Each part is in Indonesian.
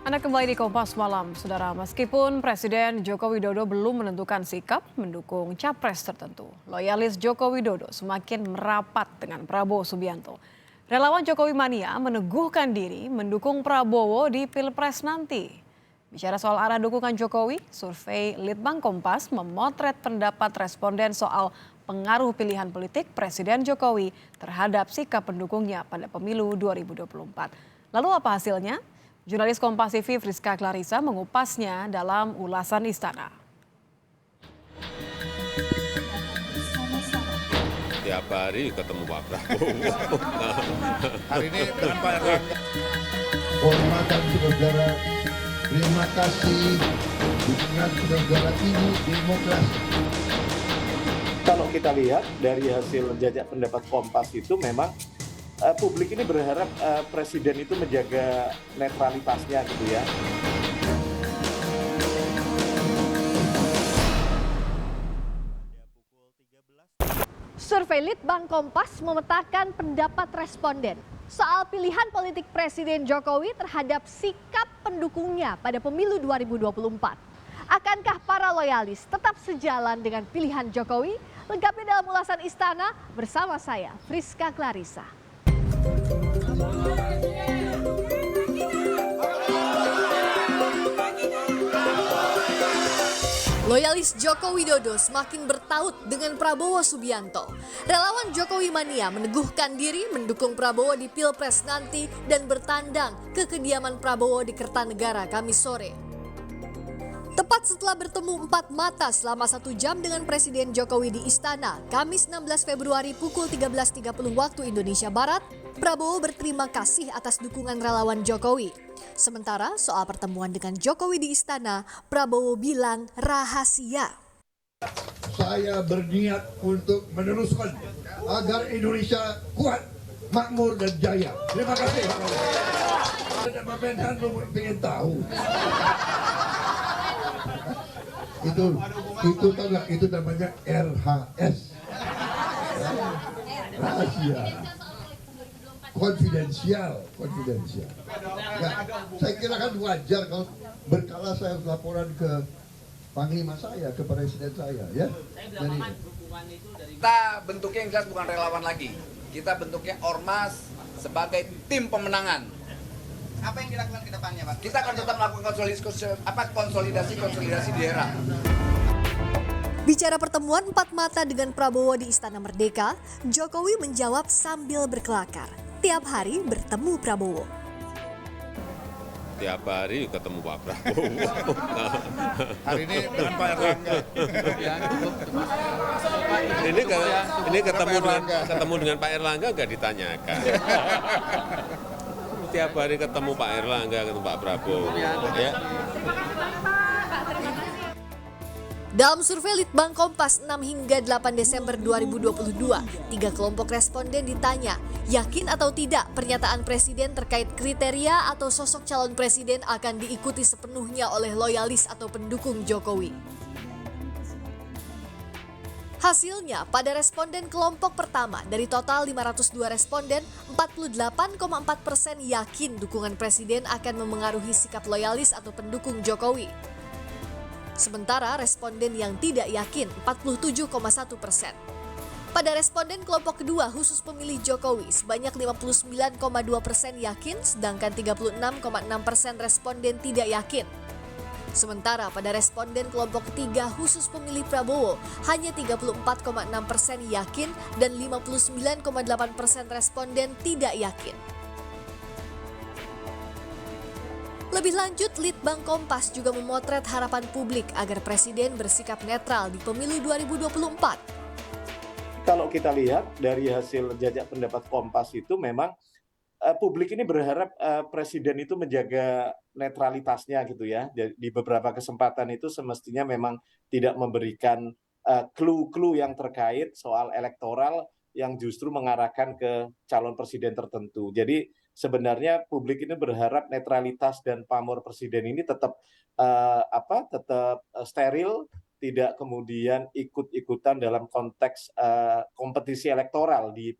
Anda kembali di Kompas Malam, Saudara. Meskipun Presiden Joko Widodo belum menentukan sikap mendukung capres tertentu, loyalis Joko Widodo semakin merapat dengan Prabowo Subianto. Relawan Jokowi Mania meneguhkan diri mendukung Prabowo di Pilpres nanti. Bicara soal arah dukungan Jokowi, survei Litbang Kompas memotret pendapat responden soal pengaruh pilihan politik Presiden Jokowi terhadap sikap pendukungnya pada pemilu 2024. Lalu apa hasilnya? Jurnalis Kompas TV Friska Clarissa mengupasnya dalam ulasan Istana. Tiap hari ketemu Pak Prabowo. Hari ini dengan Pak Erlangga. Hormatan saudara, terima kasih dukungan saudara ini demokrasi. Kalau kita lihat dari hasil jajak pendapat Kompas itu memang publik ini berharap presiden itu menjaga netralitasnya gitu ya. Survei Litbang Kompas memetakan pendapat responden soal pilihan politik Presiden Jokowi terhadap sikap pendukungnya pada pemilu 2024. Akankah para loyalis tetap sejalan dengan pilihan Jokowi? Lengkapnya dalam ulasan Istana bersama saya, Friska Clarissa. Loyalis Joko Widodo semakin bertaut dengan Prabowo Subianto. Relawan Jokowi Mania meneguhkan diri mendukung Prabowo di Pilpres nanti dan bertandang ke kediaman Prabowo di Kertanegara Kamis sore. Tepat setelah bertemu empat mata selama 1 jam dengan Presiden Jokowi di Istana, Kamis 16 Februari pukul 13.30 waktu Indonesia Barat, Prabowo berterima kasih atas dukungan relawan Jokowi. Sementara soal pertemuan dengan Jokowi di Istana, Prabowo bilang rahasia. Saya berniat untuk meneruskan agar Indonesia kuat, makmur dan jaya. Terima kasih. Tidak memenang, pengen tahu. Itu tahu nggak? Itu namanya RHS. Rahasia. Konfidensial. Ya, saya kira kan wajar kalau berkala saya harus laporan ke panglima saya, ke presiden saya, ya. Jadi, Kita bentuknya yang jelas bukan relawan lagi. Kita bentuknya ormas sebagai tim pemenangan. Apa yang dilakukan ke depannya, Pak? Kita akan tetap melakukan konsolidasi daerah. Bicara pertemuan empat mata dengan Prabowo di Istana Merdeka, Jokowi menjawab sambil berkelakar. Tiap hari bertemu Prabowo. Tiap hari ketemu Pak Prabowo. Hari ini dengan Pak Erlangga. Ini ketemu dengan Pak Erlangga nggak ditanyakan. Tiap hari ketemu Pak Erlangga, ketemu Pak Prabowo. Ya. Dalam survei Litbang Kompas 6 hingga 8 Desember 2022, 3 kelompok responden ditanya, yakin atau tidak pernyataan presiden terkait kriteria atau sosok calon presiden akan diikuti sepenuhnya oleh loyalis atau pendukung Jokowi. Hasilnya, pada responden kelompok pertama dari total 502 responden, 48,4% yakin dukungan presiden akan memengaruhi sikap loyalis atau pendukung Jokowi. Sementara responden yang tidak yakin 47,1%. Pada responden kelompok kedua khusus pemilih Jokowi sebanyak 59,2% yakin, sedangkan 36,6% responden tidak yakin. Sementara pada responden kelompok ketiga khusus pemilih Prabowo hanya 34,6% yakin dan 59,8% responden tidak yakin. Lebih lanjut, Litbang Kompas juga memotret harapan publik agar presiden bersikap netral di pemilu 2024. Kalau kita lihat dari hasil jajak pendapat Kompas itu memang publik ini berharap presiden itu menjaga netralitasnya gitu ya. Di beberapa kesempatan itu semestinya memang tidak memberikan clue-clue yang terkait soal elektoral yang justru mengarahkan ke calon presiden tertentu. Jadi sebenarnya publik ini berharap netralitas dan pamor presiden ini tetap steril, tidak kemudian ikut-ikutan dalam konteks kompetisi elektoral di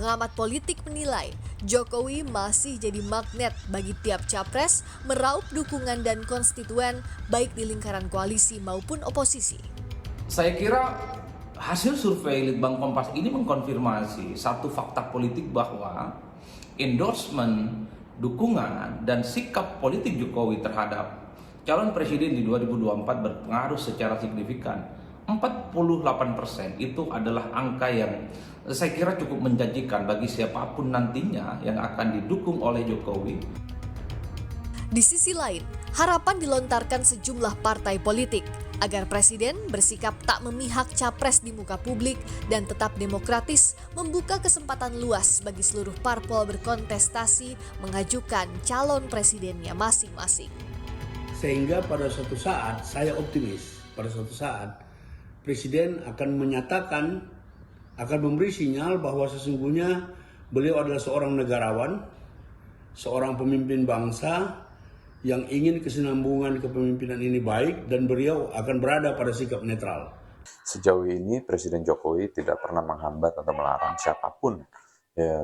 Pengamat politik menilai Jokowi masih jadi magnet bagi tiap capres meraup dukungan dan konstituen baik di lingkaran koalisi maupun oposisi. Saya kira hasil survei Litbang Kompas ini mengkonfirmasi satu fakta politik bahwa endorsement, dukungan, dan sikap politik Jokowi terhadap calon presiden di 2024 berpengaruh secara signifikan. 48% itu adalah angka yang saya kira cukup menjanjikan bagi siapapun nantinya yang akan didukung oleh Jokowi. Di sisi lain, harapan dilontarkan sejumlah partai politik agar presiden bersikap tak memihak capres di muka publik dan tetap demokratis, membuka kesempatan luas bagi seluruh parpol berkontestasi mengajukan calon presidennya masing-masing. Sehingga pada suatu saat, saya optimis, pada suatu saat presiden akan menyatakan, akan memberi sinyal bahwa sesungguhnya beliau adalah seorang negarawan, seorang pemimpin bangsa yang ingin kesinambungan kepemimpinan ini baik, dan beliau akan berada pada sikap netral. Sejauh ini Presiden Jokowi tidak pernah menghambat atau melarang siapapun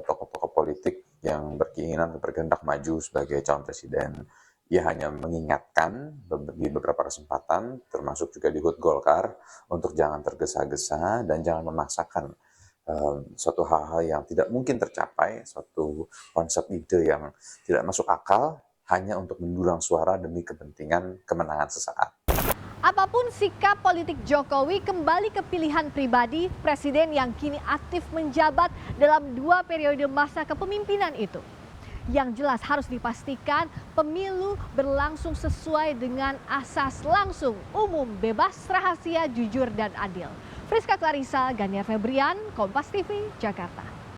tokoh-tokoh politik yang berkeinginan atau berkehendak maju sebagai calon presiden. Ia hanya mengingatkan di beberapa kesempatan, termasuk juga di HUT Golkar, untuk jangan tergesa-gesa dan jangan memaksakan suatu hal-hal yang tidak mungkin tercapai, suatu konsep ide yang tidak masuk akal, hanya untuk mendulang suara demi kepentingan kemenangan sesaat. Apapun sikap politik Jokowi, kembali ke pilihan pribadi presiden yang kini aktif menjabat dalam 2 periode masa kepemimpinan itu. Yang jelas harus dipastikan pemilu berlangsung sesuai dengan asas langsung, umum, bebas, rahasia, jujur, dan adil. Friska Clarissa, Ganiar Febrian, Kompas TV, Jakarta.